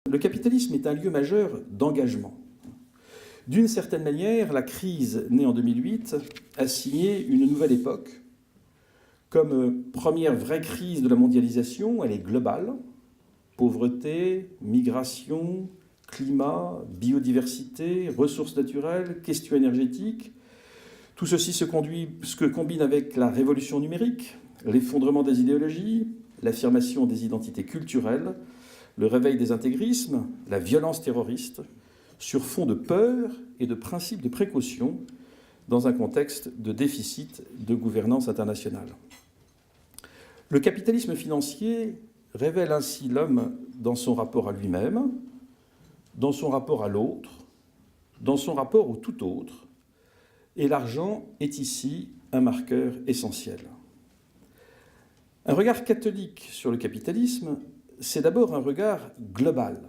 le capitalisme est un lieu majeur d'engagement. D'une certaine manière, la crise née en 2008 a signé une nouvelle époque. Comme première vraie crise de la mondialisation, elle est globale. Pauvreté, migration, climat, biodiversité, ressources naturelles, questions énergétiques. Tout ceci se combine avec la révolution numérique, l'effondrement des idéologies, l'affirmation des identités culturelles, le réveil des intégrismes, la violence terroriste, sur fond de peur et de principes de précaution dans un contexte de déficit de gouvernance internationale. Le capitalisme financier révèle ainsi l'homme dans son rapport à lui-même, dans son rapport à l'autre, dans son rapport au tout autre, et l'argent est ici un marqueur essentiel. Un regard catholique sur le capitalisme, c'est d'abord un regard global,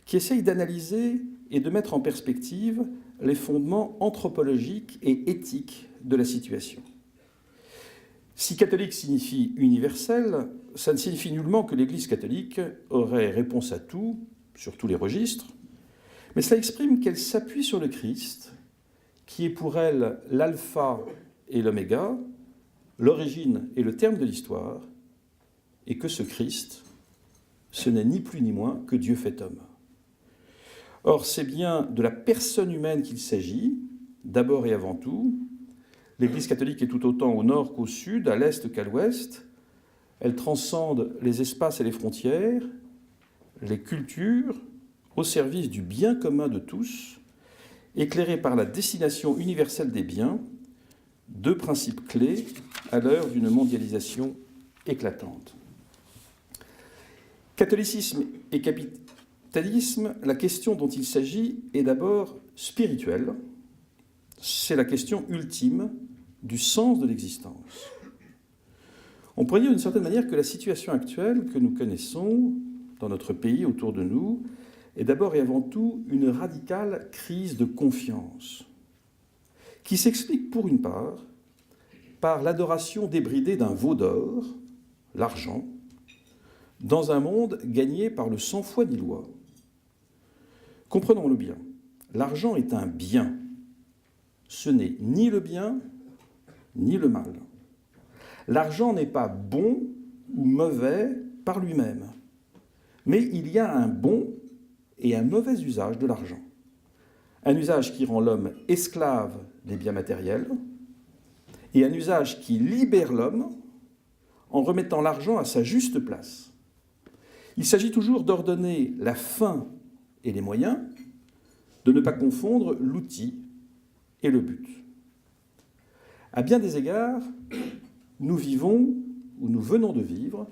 qui essaye d'analyser et de mettre en perspective les fondements anthropologiques et éthiques de la situation. Si catholique signifie universel, ça ne signifie nullement que l'Église catholique aurait réponse à tout, sur tous les registres, mais cela exprime qu'elle s'appuie sur le Christ, qui est pour elle l'alpha et l'oméga, l'origine et le terme de l'histoire, et que ce Christ, ce n'est ni plus ni moins que Dieu fait homme. Or, c'est bien de la personne humaine qu'il s'agit, d'abord et avant tout. L'Église catholique est tout autant au nord qu'au sud, à l'est qu'à l'ouest. Elle transcende les espaces et les frontières, les cultures, au service du bien commun de tous, éclairée par la destination universelle des biens, deux principes clés à l'heure d'une mondialisation éclatante. Catholicisme et capitalisme, la question dont il s'agit est d'abord spirituelle. C'est la question ultime du sens de l'existence. On pourrait dire d'une certaine manière que la situation actuelle que nous connaissons dans notre pays, autour de nous, est d'abord et avant tout une radicale crise de confiance, qui s'explique pour une part par l'adoration débridée d'un veau d'or, l'argent, dans un monde gagné par le sans foi ni loi. Comprenons-le bien, l'argent est un bien. Ce n'est ni le bien, ni le mal. L'argent n'est pas bon ou mauvais par lui-même, mais il y a un bon et un mauvais usage de l'argent. Un usage qui rend l'homme esclave des biens matériels et un usage qui libère l'homme en remettant l'argent à sa juste place. Il s'agit toujours d'ordonner la fin et les moyens, de ne pas confondre l'outil et le but. À bien des égards, nous vivons, ou nous venons de vivre,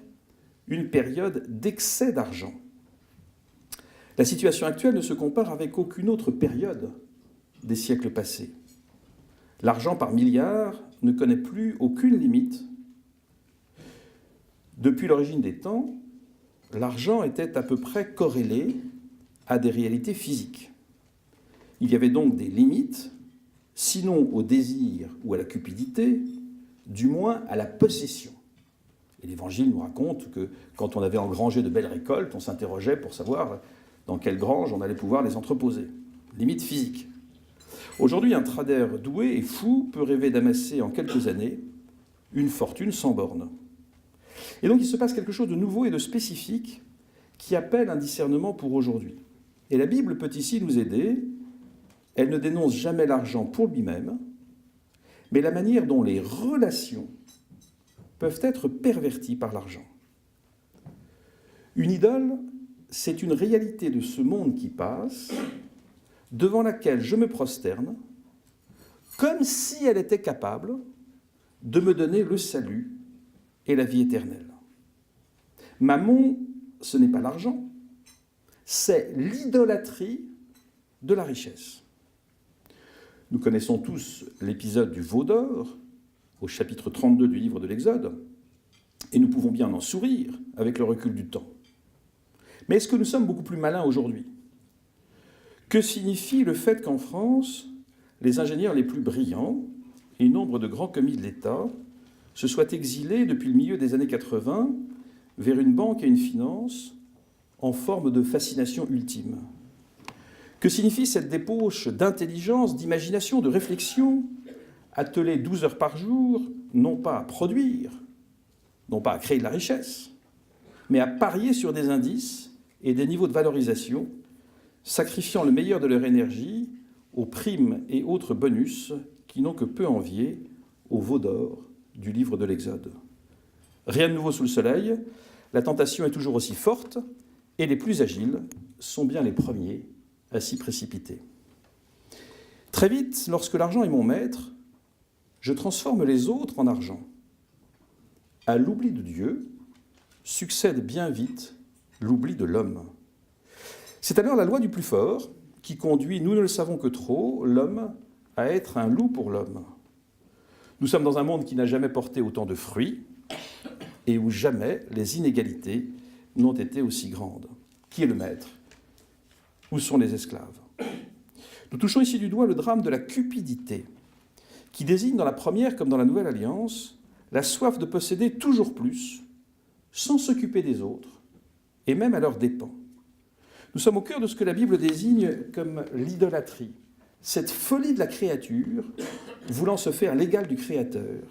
une période d'excès d'argent. La situation actuelle ne se compare avec aucune autre période des siècles passés. L'argent par milliards ne connaît plus aucune limite. Depuis l'origine des temps, l'argent était à peu près corrélé à des réalités physiques. Il y avait donc des limites, sinon au désir ou à la cupidité, du moins à la possession. Et l'Évangile nous raconte que quand on avait engrangé de belles récoltes, on s'interrogeait pour savoir dans quelle grange on allait pouvoir les entreposer. Limite physique. Aujourd'hui, un trader doué et fou peut rêver d'amasser en quelques années une fortune sans borne. Et donc il se passe quelque chose de nouveau et de spécifique qui appelle un discernement pour aujourd'hui. Et la Bible peut ici nous aider. Elle ne dénonce jamais l'argent pour lui-même, mais la manière dont les relations peuvent être perverties par l'argent. Une idole, c'est une réalité de ce monde qui passe, devant laquelle je me prosterne, comme si elle était capable de me donner le salut et la vie éternelle. Mammon, ce n'est pas l'argent, c'est l'idolâtrie de la richesse. Nous connaissons tous l'épisode du veau d'or, au chapitre 32 du livre de l'Exode, et nous pouvons bien en sourire avec le recul du temps. Mais est-ce que nous sommes beaucoup plus malins aujourd'hui ? Que signifie le fait qu'en France, les ingénieurs les plus brillants et nombre de grands commis de l'État se soient exilés depuis le milieu des années 80 vers une banque et une finance en forme de fascination ultime. Que signifie cette débauche d'intelligence, d'imagination, de réflexion, attelée 12 heures par jour, non pas à produire, non pas à créer de la richesse, mais à parier sur des indices et des niveaux de valorisation, sacrifiant le meilleur de leur énergie aux primes et autres bonus qui n'ont que peu envier au veau d'or du livre de l'Exode. Rien de nouveau sous le soleil, la tentation est toujours aussi forte, et les plus agiles sont bien les premiers à s'y précipiter. Très vite, lorsque l'argent est mon maître, je transforme les autres en argent. À l'oubli de Dieu succède bien vite l'oubli de l'homme. C'est alors la loi du plus fort qui conduit, nous ne le savons que trop, l'homme à être un loup pour l'homme. Nous sommes dans un monde qui n'a jamais porté autant de fruits et où jamais les inégalités n'ont été aussi grandes. Qui est le maître? Où sont les esclaves? Nous touchons ici du doigt le drame de la cupidité, qui désigne dans la première comme dans la Nouvelle Alliance la soif de posséder toujours plus, sans s'occuper des autres, et même à leurs dépens. Nous sommes au cœur de ce que la Bible désigne comme l'idolâtrie, cette folie de la créature voulant se faire l'égal du Créateur,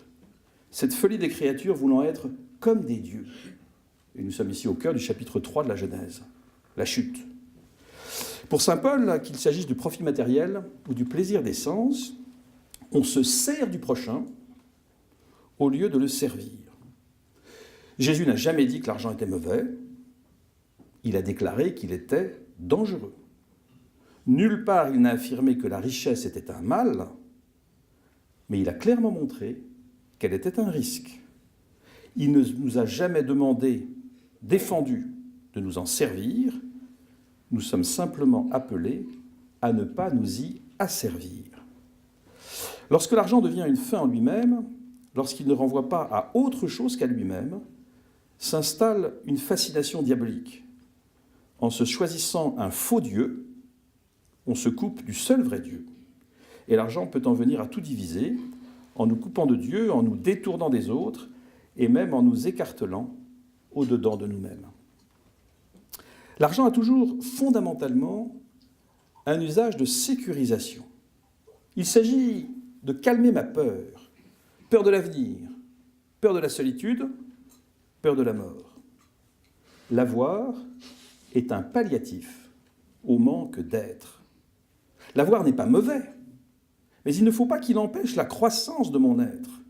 cette folie des créatures voulant être comme des dieux. Et nous sommes ici au cœur du chapitre 3 de la Genèse, la chute. Pour saint Paul, qu'il s'agisse du profit matériel ou du plaisir des sens, on se sert du prochain au lieu de le servir. Jésus n'a jamais dit que l'argent était mauvais, il a déclaré qu'il était dangereux. Nulle part il n'a affirmé que la richesse était un mal, mais il a clairement montré qu'elle était un risque. Il ne nous a jamais défendu de nous en servir, nous sommes simplement appelés à ne pas nous y asservir. Lorsque l'argent devient une fin en lui-même, lorsqu'il ne renvoie pas à autre chose qu'à lui-même, s'installe une fascination diabolique. En se choisissant un faux Dieu, on se coupe du seul vrai Dieu. Et l'argent peut en venir à tout diviser, en nous coupant de Dieu, en nous détournant des autres, et même en nous écartelant au-dedans de nous-mêmes. L'argent a toujours fondamentalement un usage de sécurisation. Il s'agit de calmer ma peur, peur de l'avenir, peur de la solitude, peur de la mort. L'avoir est un palliatif au manque d'être. L'avoir n'est pas mauvais, mais il ne faut pas qu'il empêche la croissance de mon être.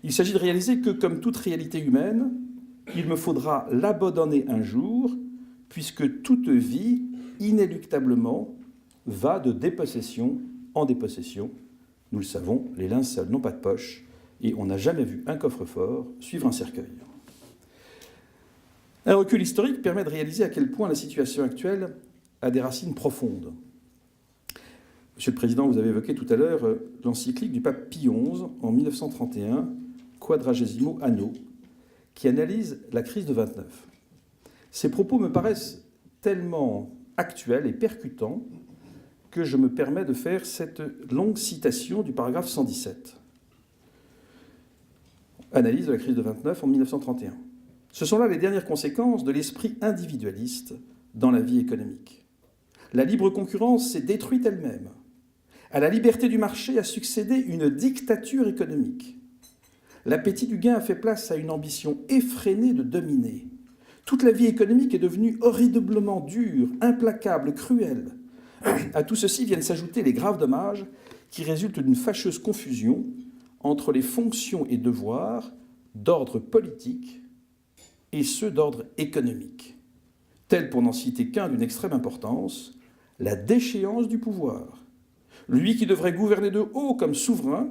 Il s'agit de réaliser que, comme toute réalité humaine, il me faudra l'abandonner un jour, puisque toute vie, inéluctablement, va de dépossession en dépossession. Nous le savons, les linceuls n'ont pas de poche, et on n'a jamais vu un coffre-fort suivre un cercueil. Un recul historique permet de réaliser à quel point la situation actuelle a des racines profondes. Monsieur le Président, vous avez évoqué tout à l'heure l'encyclique du pape Pie XI en 1931, Quadragesimo Anno, qui analyse la crise de 29. Ces propos me paraissent tellement actuels et percutants que je me permets de faire cette longue citation du paragraphe 117. Analyse de la crise de 29 en 1931. Ce sont là les dernières conséquences de l'esprit individualiste dans la vie économique. La libre concurrence s'est détruite elle-même. À la liberté du marché a succédé une dictature économique. L'appétit du gain a fait place à une ambition effrénée de dominer. Toute la vie économique est devenue horriblement dure, implacable, cruelle. À tout ceci viennent s'ajouter les graves dommages qui résultent d'une fâcheuse confusion entre les fonctions et devoirs d'ordre politique et ceux d'ordre économique, tels, pour n'en citer qu'un d'une extrême importance, la déchéance du pouvoir. Lui qui devrait gouverner de haut comme souverain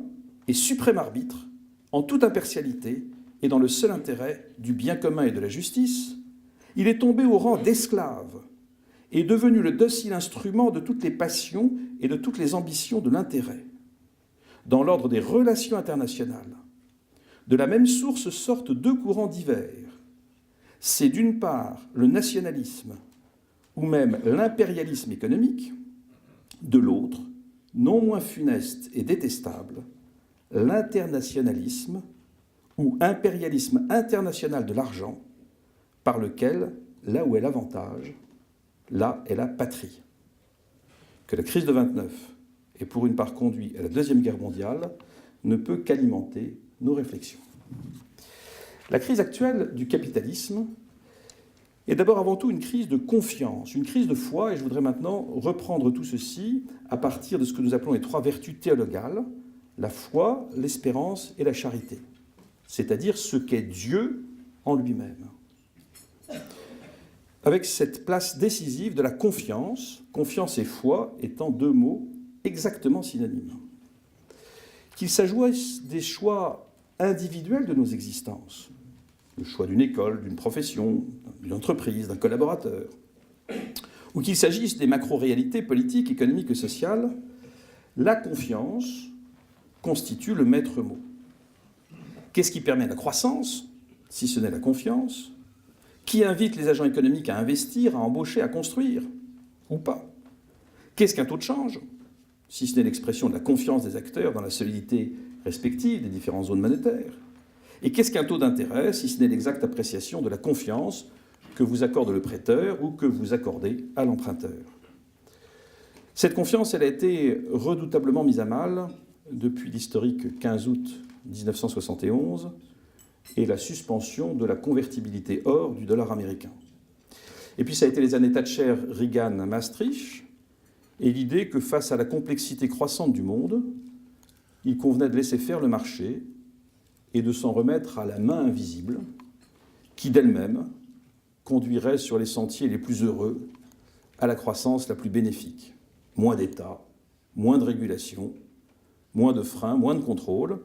et suprême arbitre, en toute impartialité et dans le seul intérêt du bien commun et de la justice, il est tombé au rang d'esclave et devenu le docile instrument de toutes les passions et de toutes les ambitions de l'intérêt. Dans l'ordre des relations internationales, de la même source sortent deux courants divers. C'est d'une part le nationalisme ou même l'impérialisme économique, de l'autre, non moins funeste et détestable, l'internationalisme ou impérialisme international de l'argent, par lequel là où elle avantage, là est la patrie. Que la crise de 29 ait pour une part conduit à la Deuxième Guerre mondiale ne peut qu'alimenter nos réflexions. La crise actuelle du capitalisme est d'abord avant tout une crise de confiance, une crise de foi, et je voudrais maintenant reprendre tout ceci à partir de ce que nous appelons les 3 vertus théologales, la foi, l'espérance et la charité, c'est-à-dire ce qu'est Dieu en lui-même. Avec cette place décisive de la confiance, confiance et foi étant 2 mots exactement synonymes. Qu'il s'agisse des choix individuels de nos existences, le choix d'une école, d'une profession, d'une entreprise, d'un collaborateur, ou qu'il s'agisse des macro-réalités politiques, économiques et sociales, la confiance constitue le maître mot. Qu'est-ce qui permet la croissance, si ce n'est la confiance ? Qui invite les agents économiques à investir, à embaucher, à construire, ou pas ? Qu'est-ce qu'un taux de change, si ce n'est l'expression de la confiance des acteurs dans la solidité respective des différentes zones monétaires ? Et qu'est-ce qu'un taux d'intérêt, si ce n'est l'exacte appréciation de la confiance que vous accorde le prêteur ou que vous accordez à l'emprunteur ? Cette confiance, elle a été redoutablement mise à mal depuis l'historique 15 août 1971 et la suspension de la convertibilité or du dollar américain. Et puis ça a été les années Thatcher, Reagan, Maastricht, et l'idée que face à la complexité croissante du monde, il convenait de laisser faire le marché et de s'en remettre à la main invisible qui d'elle-même conduirait sur les sentiers les plus heureux à la croissance la plus bénéfique. Moins d'État, moins de régulation, moins de freins, moins de contrôle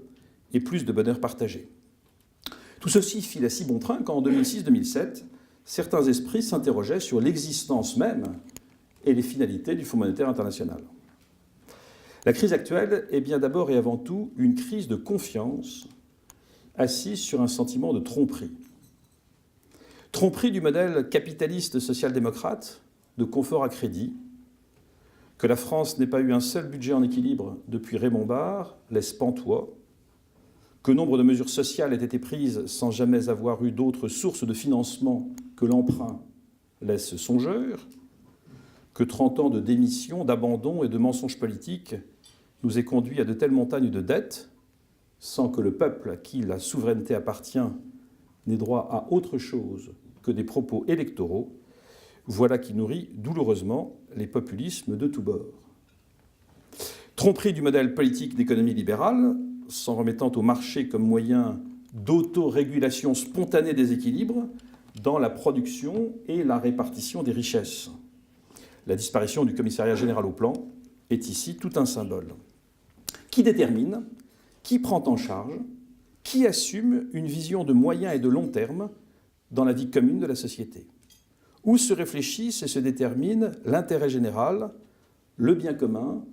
et plus de bonheur partagé. Tout ceci file à si bon train qu'en 2006-2007, certains esprits s'interrogeaient sur l'existence même et les finalités du Fonds monétaire international. La crise actuelle est bien d'abord et avant tout une crise de confiance assise sur un sentiment de tromperie. Tromperie du modèle capitaliste social-démocrate, de confort à crédit, que la France n'ait pas eu un seul budget en équilibre depuis Raymond Barre laisse pantois, que nombre de mesures sociales aient été prises sans jamais avoir eu d'autres sources de financement que l'emprunt laisse songeur, que 30 ans de démission, d'abandon et de mensonges politiques nous aient conduit à de telles montagnes de dettes, sans que le peuple à qui la souveraineté appartient n'ait droit à autre chose que des propos électoraux, voilà qui nourrit douloureusement les populismes de tous bords. Tromperie du modèle politique d'économie libérale, s'en remettant au marché comme moyen d'autorégulation spontanée des équilibres dans la production et la répartition des richesses. La disparition du commissariat général au plan est ici tout un symbole. Qui détermine, qui prend en charge, qui assume une vision de moyen et de long terme dans la vie commune de la société ? Où se réfléchissent et se déterminent l'intérêt général, le bien commun,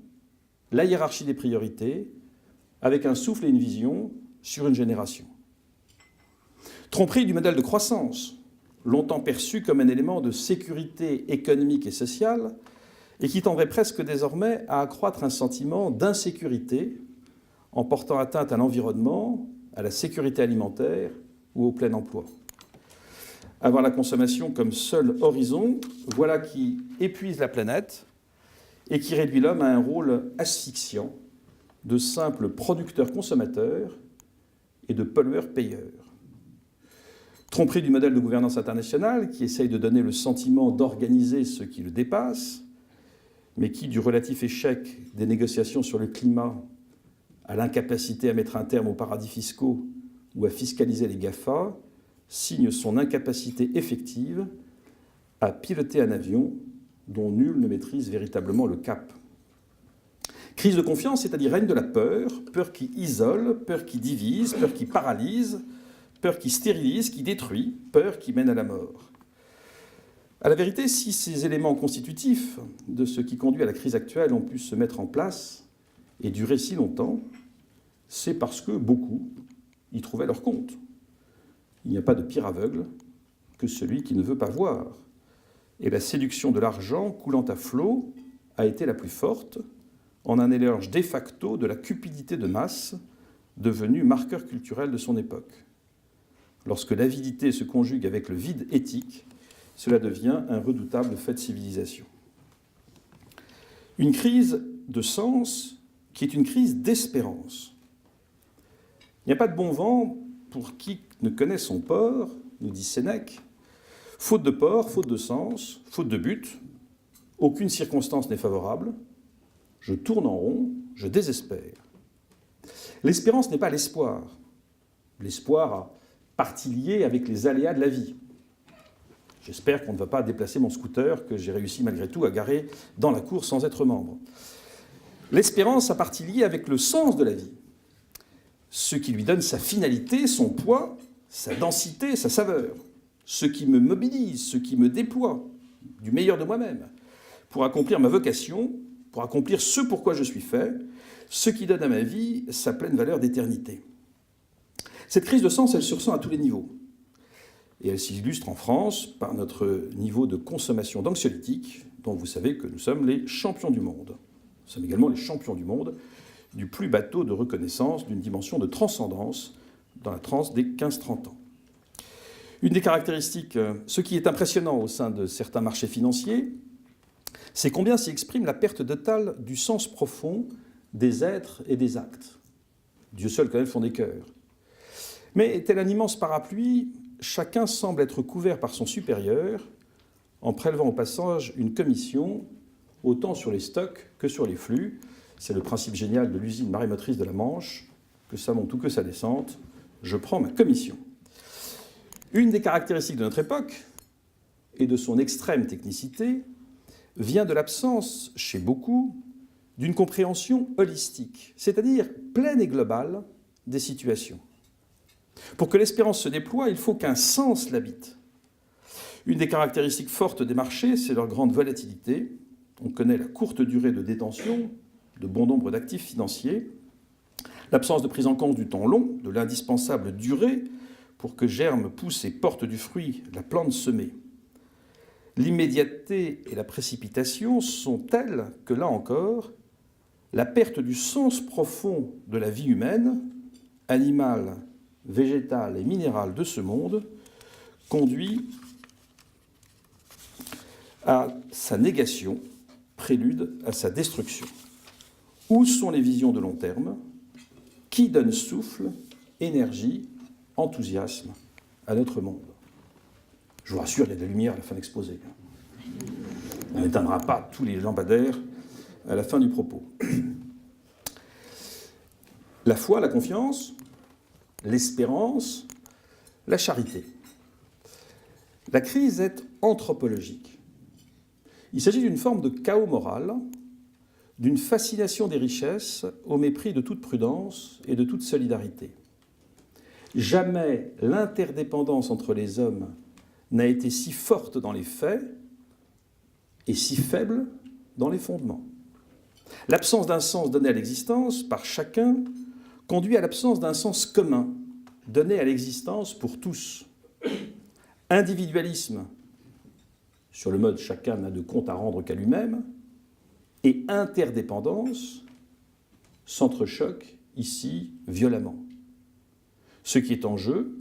la hiérarchie des priorités, avec un souffle et une vision sur une génération. Tromperie du modèle de croissance, longtemps perçu comme un élément de sécurité économique et sociale, et qui tendrait presque désormais à accroître un sentiment d'insécurité en portant atteinte à l'environnement, à la sécurité alimentaire ou au plein emploi. Avoir la consommation comme seul horizon, voilà qui épuise la planète et qui réduit l'homme à un rôle asphyxiant de simple producteur-consommateur et de pollueur-payeur. Tromperie du modèle de gouvernance internationale qui essaye de donner le sentiment d'organiser ce qui le dépasse, mais qui, du relatif échec des négociations sur le climat à l'incapacité à mettre un terme aux paradis fiscaux ou à fiscaliser les GAFA, signe son incapacité effective à piloter un avion dont nul ne maîtrise véritablement le cap. Crise de confiance, c'est-à-dire règne de la peur, peur qui isole, peur qui divise, peur qui paralyse, peur qui stérilise, qui détruit, peur qui mène à la mort. À la vérité, si ces éléments constitutifs de ce qui conduit à la crise actuelle ont pu se mettre en place et durer si longtemps, c'est parce que beaucoup y trouvaient leur compte. Il n'y a pas de pire aveugle que celui qui ne veut pas voir. Et la séduction de l'argent coulant à flot a été la plus forte, en un éloge de facto de la cupidité de masse, devenue marqueur culturel de son époque. Lorsque l'avidité se conjugue avec le vide éthique, cela devient un redoutable fait de civilisation. Une crise de sens qui est une crise d'espérance. Il n'y a pas de bon vent pour qui ne connaît son port, nous dit Sénèque. Faute de port, faute de sens, faute de but, aucune circonstance n'est favorable. Je tourne en rond, je désespère. L'espérance n'est pas l'espoir. L'espoir a partie liée avec les aléas de la vie. J'espère qu'on ne va pas déplacer mon scooter que j'ai réussi malgré tout à garer dans la cour sans être membre. L'espérance a partie liée avec le sens de la vie, ce qui lui donne sa finalité, son poids, sa densité, sa saveur, ce qui me mobilise, ce qui me déploie du meilleur de moi-même pour accomplir ma vocation, pour accomplir ce pourquoi je suis fait, ce qui donne à ma vie sa pleine valeur d'éternité. Cette crise de sens, elle se ressent à tous les niveaux. Et elle s'illustre en France par notre niveau de consommation d'anxiolytiques, dont vous savez que nous sommes les champions du monde. Nous sommes également les champions du monde du plus bas taux de reconnaissance d'une dimension de transcendance dans la transe des 15-30 ans. Une des caractéristiques, ce qui est impressionnant au sein de certains marchés financiers, c'est combien s'y exprime la perte totale du sens profond des êtres et des actes. Dieu seul connaît le fond des cœurs. Mais tel un immense parapluie, chacun semble être couvert par son supérieur en prélevant au passage une commission autant sur les stocks que sur les flux. C'est le principe génial de l'usine marémotrice de la Manche, que ça monte ou que ça descende, je prends ma commission. Une des caractéristiques de notre époque, et de son extrême technicité, vient de l'absence, chez beaucoup, d'une compréhension holistique, c'est-à-dire pleine et globale des situations. Pour que l'espérance se déploie, il faut qu'un sens l'habite. Une des caractéristiques fortes des marchés, c'est leur grande volatilité. On connaît la courte durée de détention de bon nombre d'actifs financiers, l'absence de prise en compte du temps long, de l'indispensable durée pour que germe, pousse et porte du fruit la plante semée. L'immédiateté et la précipitation sont telles que, là encore, la perte du sens profond de la vie humaine, animale, végétale et minérale de ce monde, conduit à sa négation, prélude à sa destruction. Où sont les visions de long terme? Qui donne souffle, énergie, enthousiasme à notre monde? Je vous rassure, il y a de la lumière à la fin de l'exposé. On n'éteindra pas tous les lampadaires à la fin du propos. La foi, la confiance, l'espérance, la charité. La crise est anthropologique. Il s'agit d'une forme de chaos moral, d'une fascination des richesses au mépris de toute prudence et de toute solidarité. Jamais l'interdépendance entre les hommes n'a été si forte dans les faits et si faible dans les fondements. L'absence d'un sens donné à l'existence par chacun conduit à l'absence d'un sens commun donné à l'existence pour tous. Individualisme, sur le mode chacun n'a de compte à rendre qu'à lui-même, et interdépendance s'entrechoquent ici violemment. Ce qui est en jeu,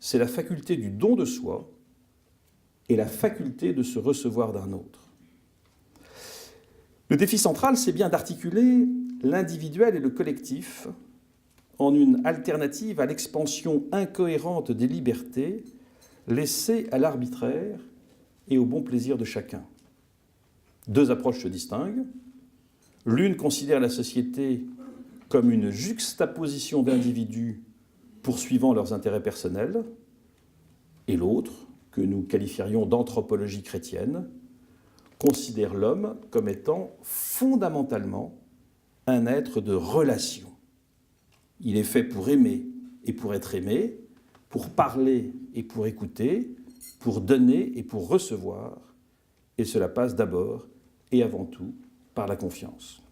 c'est la faculté du don de soi et la faculté de se recevoir d'un autre. Le défi central, c'est bien d'articuler l'individuel et le collectif en une alternative à l'expansion incohérente des libertés laissées à l'arbitraire et au bon plaisir de chacun. Deux approches se distinguent. L'une considère la société comme une juxtaposition d'individus poursuivant leurs intérêts personnels, et l'autre, que nous qualifierions d'anthropologie chrétienne, considère l'homme comme étant fondamentalement un être de relation. Il est fait pour aimer et pour être aimé, pour parler et pour écouter, pour donner et pour recevoir, et cela passe d'abord et avant tout par la confiance.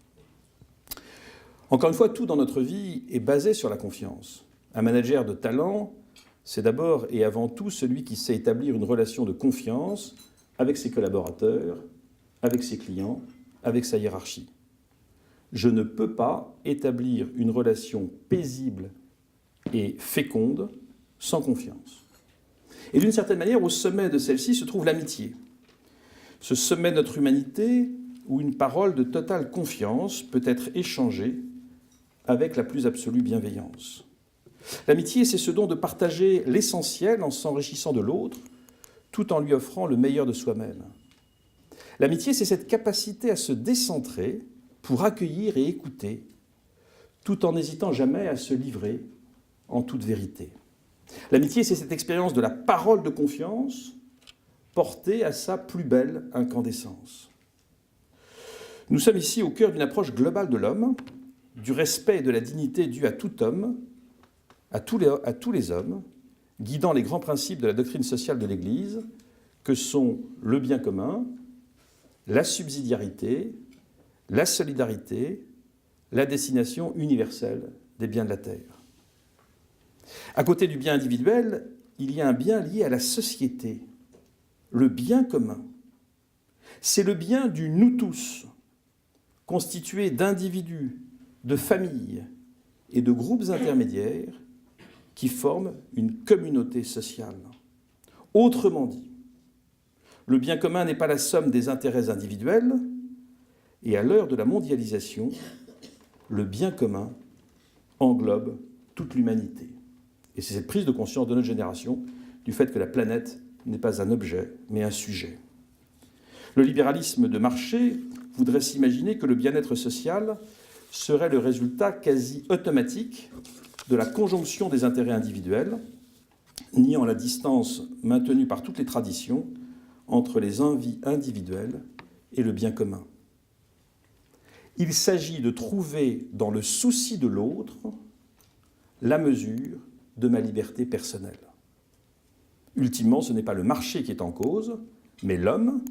Encore une fois, tout dans notre vie est basé sur la confiance. Un manager de talent, c'est d'abord et avant tout celui qui sait établir une relation de confiance avec ses collaborateurs, avec ses clients, avec sa hiérarchie. Je ne peux pas établir une relation paisible et féconde sans confiance. Et d'une certaine manière, au sommet de celle-ci se trouve l'amitié. Ce sommet de notre humanité où une parole de totale confiance peut être échangée avec la plus absolue bienveillance. L'amitié, c'est ce don de partager l'essentiel en s'enrichissant de l'autre, tout en lui offrant le meilleur de soi-même. L'amitié, c'est cette capacité à se décentrer pour accueillir et écouter, tout en n'hésitant jamais à se livrer en toute vérité. L'amitié, c'est cette expérience de la parole de confiance portée à sa plus belle incandescence. Nous sommes ici au cœur d'une approche globale de l'homme, du respect et de la dignité due à tout homme, à tous les hommes, guidant les grands principes de la doctrine sociale de l'Église, que sont le bien commun, la subsidiarité, la solidarité, la destination universelle des biens de la terre. À côté du bien individuel, il y a un bien lié à la société, le bien commun. C'est le bien du nous tous, constitué d'individus, de familles et de groupes intermédiaires qui forment une communauté sociale. Autrement dit, le bien commun n'est pas la somme des intérêts individuels, et à l'heure de la mondialisation, le bien commun englobe toute l'humanité. Et c'est cette prise de conscience de notre génération du fait que la planète n'est pas un objet, mais un sujet. Le libéralisme de marché voudrait s'imaginer que le bien-être social serait le résultat quasi automatique de la conjonction des intérêts individuels, niant la distance maintenue par toutes les traditions entre les envies individuelles et le bien commun. Il s'agit de trouver dans le souci de l'autre la mesure de ma liberté personnelle. Ultimement, ce n'est pas le marché qui est en cause, mais l'homme,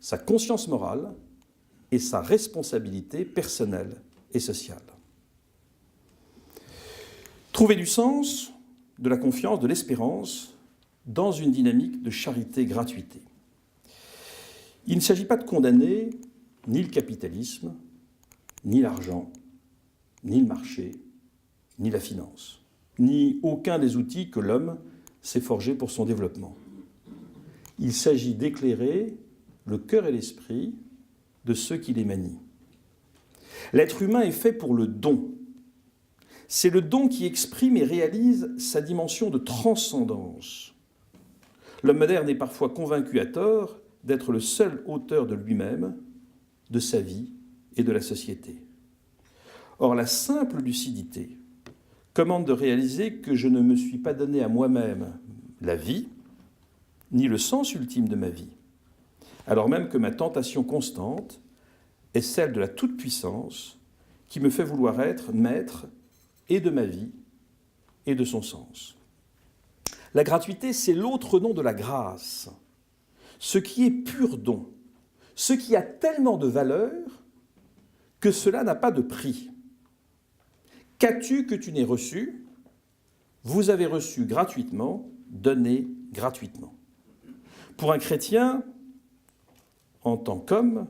sa conscience morale et sa responsabilité personnelle et sociale. Trouver du sens, de la confiance, de l'espérance dans une dynamique de charité-gratuité. Il ne s'agit pas de condamner ni le capitalisme, ni l'argent, ni le marché, ni la finance, ni aucun des outils que l'homme s'est forgé pour son développement. Il s'agit d'éclairer le cœur et l'esprit de ceux qui les manient. L'être humain est fait pour le don. C'est le don qui exprime et réalise sa dimension de transcendance. L'homme moderne est parfois convaincu à tort d'être le seul auteur de lui-même, de sa vie et de la société. Or, la simple lucidité commande de réaliser que je ne me suis pas donné à moi-même la vie, ni le sens ultime de ma vie, alors même que ma tentation constante est celle de la toute-puissance qui me fait vouloir être maître et de ma vie et de son sens. La gratuité, c'est l'autre nom de la grâce, ce qui est pur don, ce qui a tellement de valeur que cela n'a pas de prix. Qu'as-tu que tu n'aies reçu ? Vous avez reçu gratuitement, donné gratuitement. Pour un chrétien, en tant qu'homme,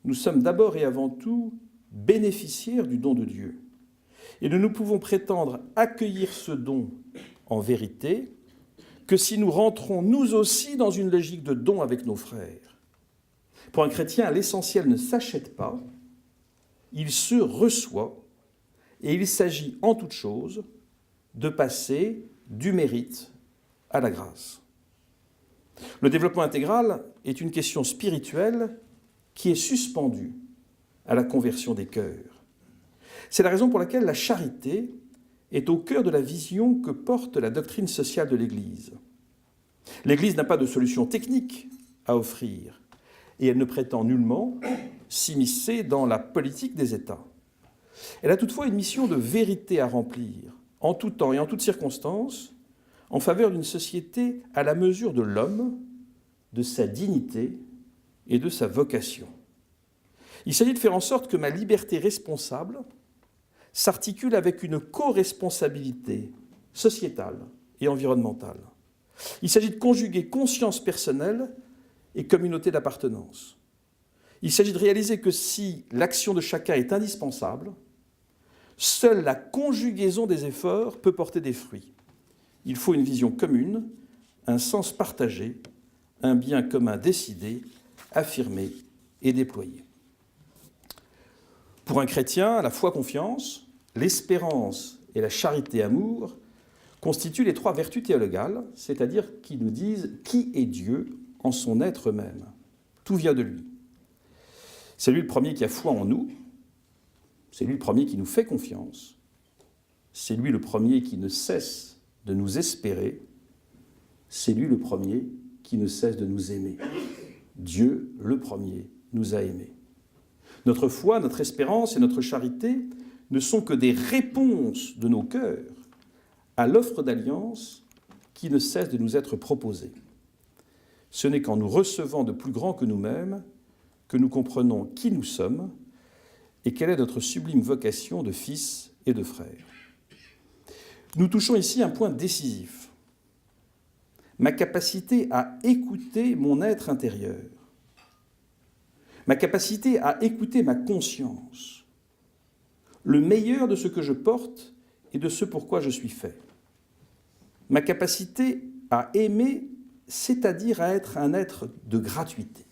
nous sommes d'abord et avant tout bénéficiaires du don de Dieu. Et nous ne pouvons prétendre accueillir ce don en vérité que si nous rentrons nous aussi dans une logique de don avec nos frères. Pour un chrétien, l'essentiel ne s'achète pas, il se reçoit, et il s'agit en toute chose de passer du mérite à la grâce. Le développement intégral est une question spirituelle qui est suspendue à la conversion des cœurs. C'est la raison pour laquelle la charité est au cœur de la vision que porte la doctrine sociale de l'Église. L'Église n'a pas de solution technique à offrir et elle ne prétend nullement s'immiscer dans la politique des États. Elle a toutefois une mission de vérité à remplir, en tout temps et en toutes circonstances, en faveur d'une société à la mesure de l'homme, de sa dignité et de sa vocation. Il s'agit de faire en sorte que ma liberté responsable s'articule avec une co-responsabilité sociétale et environnementale. Il s'agit de conjuguer conscience personnelle et communauté d'appartenance. Il s'agit de réaliser que si l'action de chacun est indispensable, seule la conjugaison des efforts peut porter des fruits. Il faut une vision commune, un sens partagé, un bien commun décidé, affirmé et déployé. Pour un chrétien, la foi-confiance, l'espérance et la charité-amour constituent les trois vertus théologales, c'est-à-dire qui nous disent qui est Dieu en son être même. Tout vient de lui. C'est lui le premier qui a foi en nous, c'est lui le premier qui nous fait confiance, c'est lui le premier qui ne cesse de nous espérer, c'est lui le premier qui ne cesse de nous aimer. Dieu, le premier, nous a aimés. Notre foi, notre espérance et notre charité ne sont que des réponses de nos cœurs à l'offre d'alliance qui ne cesse de nous être proposée. Ce n'est qu'en nous recevant de plus grand que nous-mêmes que nous comprenons qui nous sommes et quelle est notre sublime vocation de fils et de frères. Nous touchons ici un point décisif. Ma capacité à écouter mon être intérieur, ma capacité à écouter ma conscience, le meilleur de ce que je porte et de ce pourquoi je suis fait. Ma capacité à aimer, c'est-à-dire à être un être de gratuité.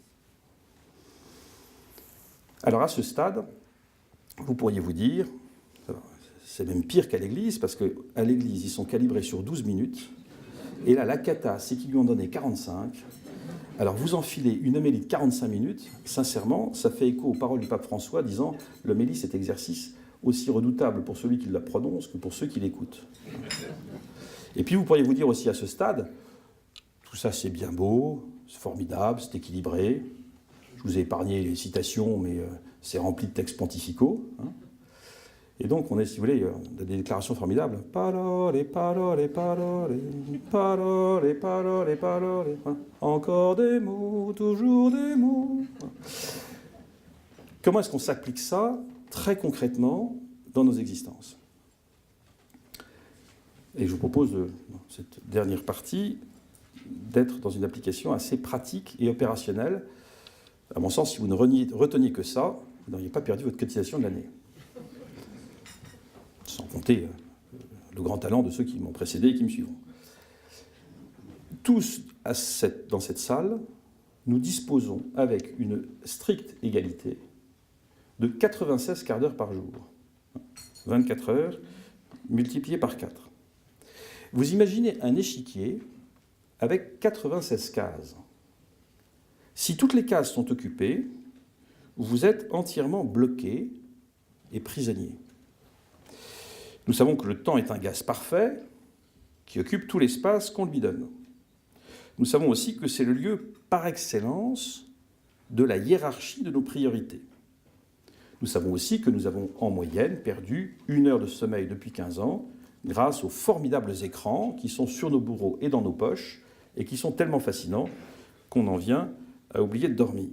Alors à ce stade, vous pourriez vous dire, c'est même pire qu'à l'église, parce qu'à l'église, ils sont calibrés sur 12 minutes, et là, la cata, c'est qu'ils lui ont donné 45. Alors vous enfilez une homélie de 45 minutes, sincèrement, ça fait écho aux paroles du pape François disant « L'homélie, c'est exercice aussi redoutable pour celui qui la prononce que pour ceux qui l'écoutent. » Et puis vous pourriez vous dire aussi à ce stade, tout ça c'est bien beau, c'est formidable, c'est équilibré, je vous ai épargné les citations, mais c'est rempli de textes pontificaux. Hein. Et donc on est, si vous voulez, des déclarations formidables. Parole, parole, parole, parole, parole, parole, encore des mots, toujours des mots. Comment est-ce qu'on s'applique ça très concrètement dans nos existences ? Et je vous propose, dans cette dernière partie, d'être dans une application assez pratique et opérationnelle. À mon sens, si vous ne reteniez que ça, vous n'auriez pas perdu votre cotisation de l'année. Sans compter le grand talent de ceux qui m'ont précédé et qui me suivront. Tous, dans cette salle, nous disposons avec une stricte égalité de 96 quarts d'heure par jour. 24 heures multipliées par 4. Vous imaginez un échiquier avec 96 cases. Si toutes les cases sont occupées, vous êtes entièrement bloqué et prisonnier. Nous savons que le temps est un gaz parfait qui occupe tout l'espace qu'on lui donne. Nous savons aussi que c'est le lieu par excellence de la hiérarchie de nos priorités. Nous savons aussi que nous avons en moyenne perdu 1 heure de sommeil depuis 15 ans grâce aux formidables écrans qui sont sur nos bureaux et dans nos poches et qui sont tellement fascinants qu'on en vient à oublier de dormir.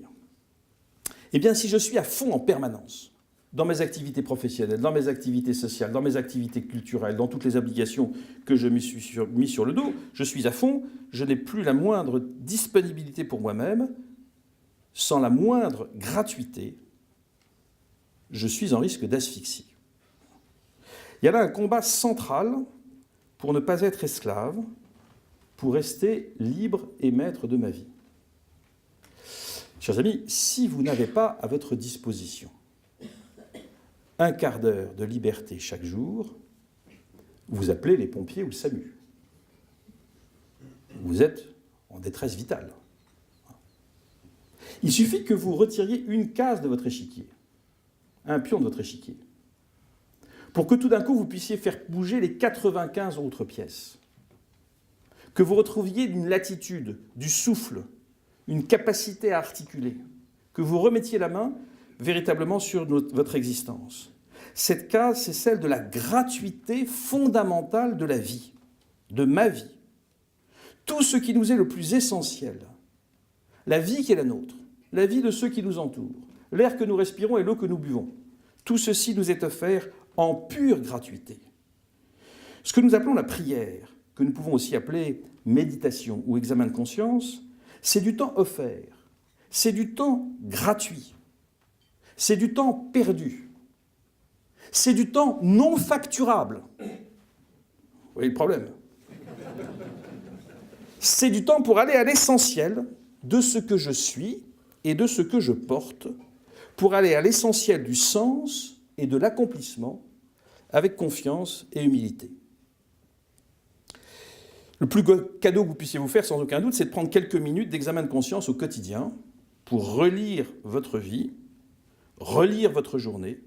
Eh bien, si je suis à fond en permanence dans mes activités professionnelles, dans mes activités sociales, dans mes activités culturelles, dans toutes les obligations que je me suis mis sur le dos, je suis à fond, je n'ai plus la moindre disponibilité pour moi-même, sans la moindre gratuité, je suis en risque d'asphyxie. Il y a là un combat central pour ne pas être esclave, pour rester libre et maître de ma vie. Chers amis, si vous n'avez pas à votre disposition 1 quart d'heure de liberté chaque jour, vous appelez les pompiers ou le SAMU. Vous êtes en détresse vitale. Il suffit que vous retiriez une case de votre échiquier, un pion de votre échiquier, pour que tout d'un coup vous puissiez faire bouger les 95 autres pièces, que vous retrouviez une latitude, du souffle, une capacité à articuler, que vous remettiez la main véritablement sur votre existence. Cette case, c'est celle de la gratuité fondamentale de la vie, de ma vie. Tout ce qui nous est le plus essentiel, la vie qui est la nôtre, la vie de ceux qui nous entourent, l'air que nous respirons et l'eau que nous buvons, tout ceci nous est offert en pure gratuité. Ce que nous appelons la prière, que nous pouvons aussi appeler méditation ou examen de conscience, c'est du temps offert, c'est du temps gratuit, c'est du temps perdu, c'est du temps non facturable. Vous voyez le problème ? C'est du temps pour aller à l'essentiel de ce que je suis et de ce que je porte, pour aller à l'essentiel du sens et de l'accomplissement avec confiance et humilité. Le plus beau cadeau que vous puissiez vous faire, sans aucun doute, c'est de prendre quelques minutes d'examen de conscience au quotidien pour relire votre vie, relire votre journée,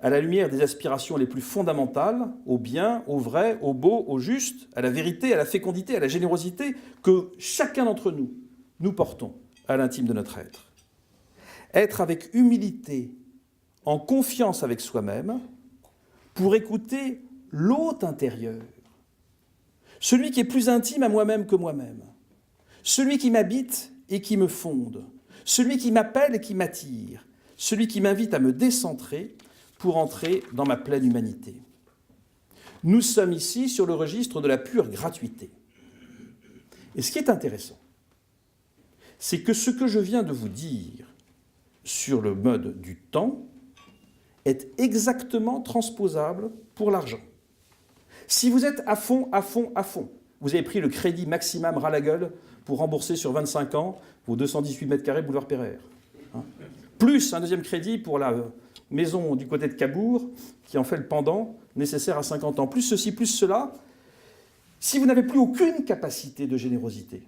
à la lumière des aspirations les plus fondamentales, au bien, au vrai, au beau, au juste, à la vérité, à la fécondité, à la générosité, que chacun d'entre nous, nous portons à l'intime de notre être. Être avec humilité, en confiance avec soi-même, pour écouter l'hôte intérieur, celui qui est plus intime à moi-même que moi-même, celui qui m'habite et qui me fonde, celui qui m'appelle et qui m'attire, celui qui m'invite à me décentrer pour entrer dans ma pleine humanité. Nous sommes ici sur le registre de la pure gratuité. Et ce qui est intéressant, c'est que ce que je viens de vous dire sur le mode du temps est exactement transposable pour l'argent. Si vous êtes à fond, vous avez pris le crédit maximum ras la gueule pour rembourser sur 25 ans vos 218 mètres carrés boulevard Pereire. Plus un deuxième crédit pour la maison du côté de Cabourg, qui en fait le pendant nécessaire à 50 ans. Plus ceci, plus cela. Si vous n'avez plus aucune capacité de générosité,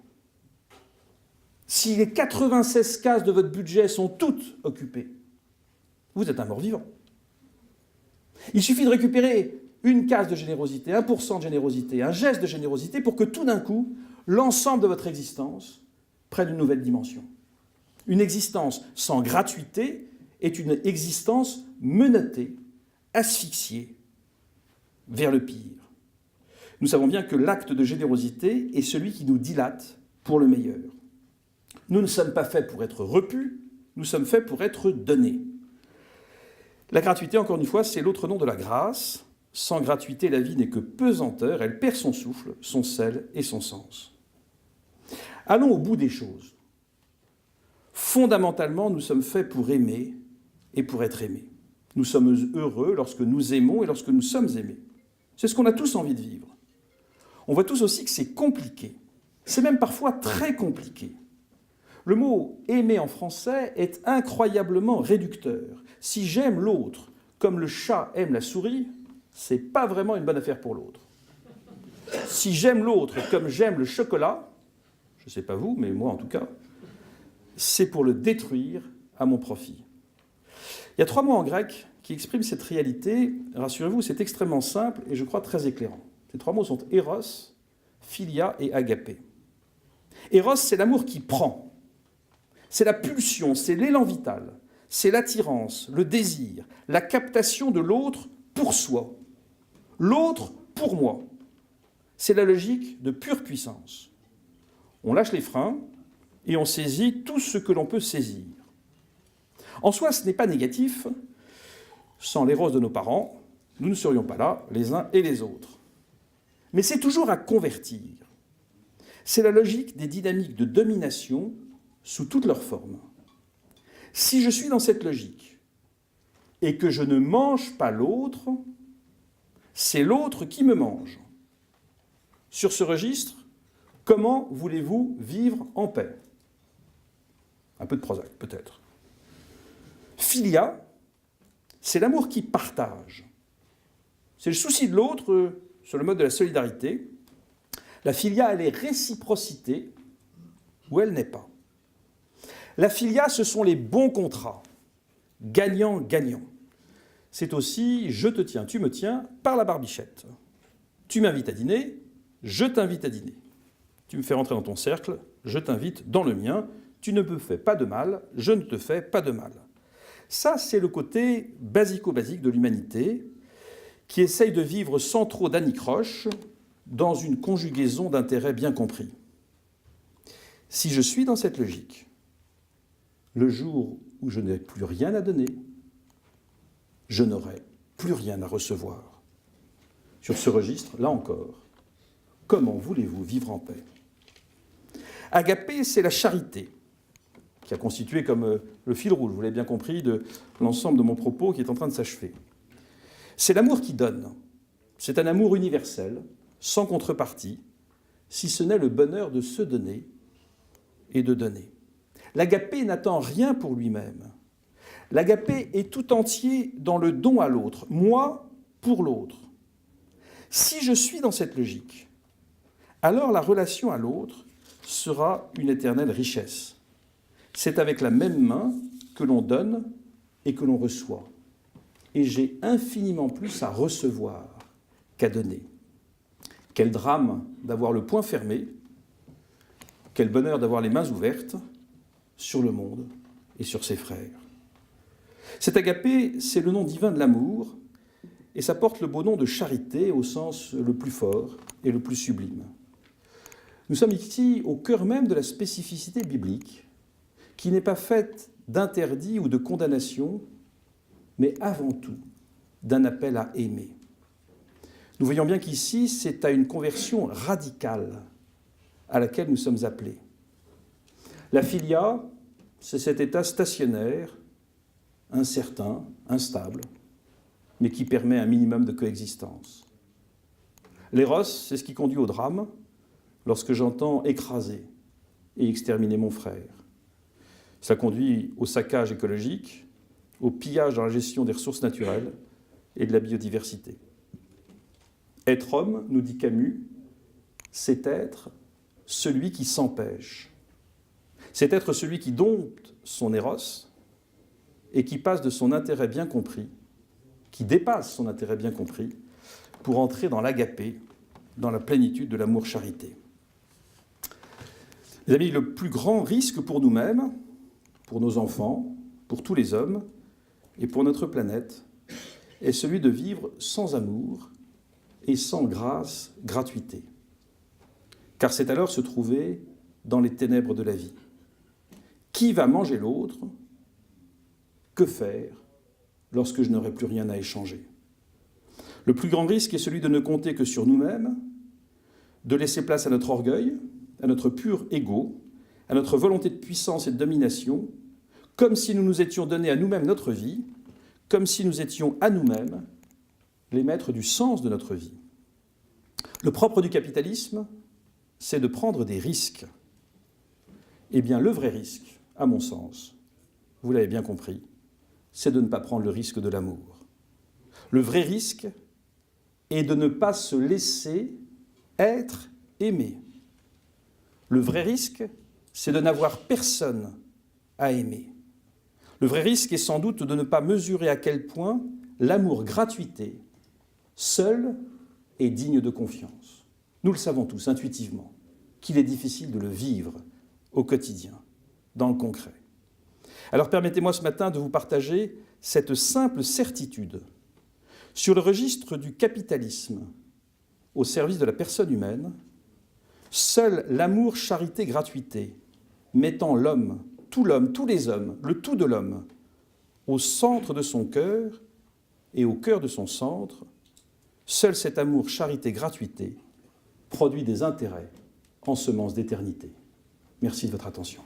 si les 96 cases de votre budget sont toutes occupées, vous êtes un mort-vivant. Il suffit de récupérer une case de générosité, 1% de générosité, un geste de générosité pour que tout d'un coup, l'ensemble de votre existence prenne une nouvelle dimension. Une existence sans gratuité est une existence menottée, asphyxiée, vers le pire. Nous savons bien que l'acte de générosité est celui qui nous dilate pour le meilleur. Nous ne sommes pas faits pour être repus, nous sommes faits pour être donnés. La gratuité, encore une fois, c'est l'autre nom de la grâce. Sans gratuité, la vie n'est que pesanteur, elle perd son souffle, son sel et son sens. Allons au bout des choses. Fondamentalement, nous sommes faits pour aimer et pour être aimés. Nous sommes heureux lorsque nous aimons et lorsque nous sommes aimés. C'est ce qu'on a tous envie de vivre. On voit tous aussi que c'est compliqué. C'est même parfois très compliqué. Le mot « aimer » en français est incroyablement réducteur. Si j'aime l'autre comme le chat aime la souris, c'est pas vraiment une bonne affaire pour l'autre. Si j'aime l'autre comme j'aime le chocolat, je ne sais pas vous, mais moi en tout cas, c'est pour le détruire à mon profit. Il y a 3 mots en grec qui expriment cette réalité. Rassurez-vous, c'est extrêmement simple et je crois très éclairant. Ces 3 mots sont éros, philia et agapé. Éros, c'est l'amour qui prend. C'est la pulsion, c'est l'élan vital, c'est l'attirance, le désir, la captation de l'autre pour soi. L'autre pour moi. C'est la logique de pure puissance. On lâche les freins et on saisit tout ce que l'on peut saisir. En soi, ce n'est pas négatif. Sans l'éros de nos parents, nous ne serions pas là, les uns et les autres. Mais c'est toujours à convertir. C'est la logique des dynamiques de domination sous toutes leurs formes. Si je suis dans cette logique et que je ne mange pas l'autre, c'est l'autre qui me mange. Sur ce registre, comment voulez-vous vivre en paix ? Un peu de Prozac, peut-être. Philia, c'est l'amour qui partage. C'est le souci de l'autre sur le mode de la solidarité. La philia, elle est réciprocité ou elle n'est pas. La philia, ce sont les bons contrats, gagnant-gagnant. C'est aussi « je te tiens, tu me tiens » par la barbichette. Tu m'invites à dîner, je t'invite à dîner. Tu me fais rentrer dans ton cercle, je t'invite dans le mien. Tu ne me fais pas de mal, je ne te fais pas de mal. Ça, c'est le côté basico-basique de l'humanité qui essaye de vivre sans trop d'anicroche dans une conjugaison d'intérêts bien compris. Si je suis dans cette logique, le jour où je n'ai plus rien à donner, je n'aurai plus rien à recevoir. Sur ce registre, là encore, comment voulez-vous vivre en paix ? Agapé, c'est la charité, qui a constitué comme le fil rouge, vous l'avez bien compris, de l'ensemble de mon propos qui est en train de s'achever. C'est l'amour qui donne. C'est un amour universel, sans contrepartie. si ce n'est le bonheur de se donner et de donner. L'agapé n'attend rien pour lui-même. L'agapé est tout entier dans le don à l'autre, moi pour l'autre. Si je suis dans cette logique, alors la relation à l'autre sera une éternelle richesse. C'est avec la même main que l'on donne et que l'on reçoit. Et j'ai infiniment plus à recevoir qu'à donner. Quel drame d'avoir le poing fermé, quel bonheur d'avoir les mains ouvertes sur le monde et sur ses frères. Cet agapé, c'est le nom divin de l'amour, et ça porte le beau nom de charité au sens le plus fort et le plus sublime. Nous sommes ici au cœur même de la spécificité biblique, qui n'est pas faite d'interdit ou de condamnation, mais avant tout d'un appel à aimer. Nous voyons bien qu'ici, c'est à une conversion radicale à laquelle nous sommes appelés. La philia, c'est cet état stationnaire, incertain, instable, mais qui permet un minimum de coexistence. L'éros, c'est ce qui conduit au drame, lorsque j'entends écraser et exterminer mon frère. Ça conduit au saccage écologique, au pillage dans la gestion des ressources naturelles et de la biodiversité. Être homme, nous dit Camus, c'est être celui qui s'empêche. C'est être celui qui dompte son éros et qui passe de son intérêt bien compris, qui dépasse son intérêt bien compris, pour entrer dans l'agapé, dans la plénitude de l'amour-charité. Les amis, le plus grand risque pour nous-mêmes, pour nos enfants, pour tous les hommes et pour notre planète, est celui de vivre sans amour et sans grâce, gratuité. Car c'est alors se trouver dans les ténèbres de la vie. Qui va manger l'autre ? Que faire lorsque je n'aurai plus rien à échanger ? Le plus grand risque est celui de ne compter que sur nous-mêmes, de laisser place à notre orgueil, à notre pur ego, à notre volonté de puissance et de domination, comme si nous nous étions donné à nous-mêmes notre vie, comme si nous étions à nous-mêmes les maîtres du sens de notre vie. Le propre du capitalisme, c'est de prendre des risques. Eh bien, le vrai risque, à mon sens, vous l'avez bien compris, c'est de ne pas prendre le risque de l'amour. Le vrai risque est de ne pas se laisser être aimé. Le vrai risque, c'est de n'avoir personne à aimer. Le vrai risque est sans doute de ne pas mesurer à quel point l'amour gratuité, seul, est digne de confiance. Nous le savons tous intuitivement, qu'il est difficile de le vivre au quotidien, dans le concret. Alors permettez-moi ce matin de vous partager cette simple certitude. Sur le registre du capitalisme au service de la personne humaine, seul l'amour, charité, gratuité, mettant l'homme, tous les hommes, le tout de l'homme, au centre de son cœur et au cœur de son centre, seul cet amour, charité, gratuité produit des intérêts en semences d'éternité. Merci de votre attention.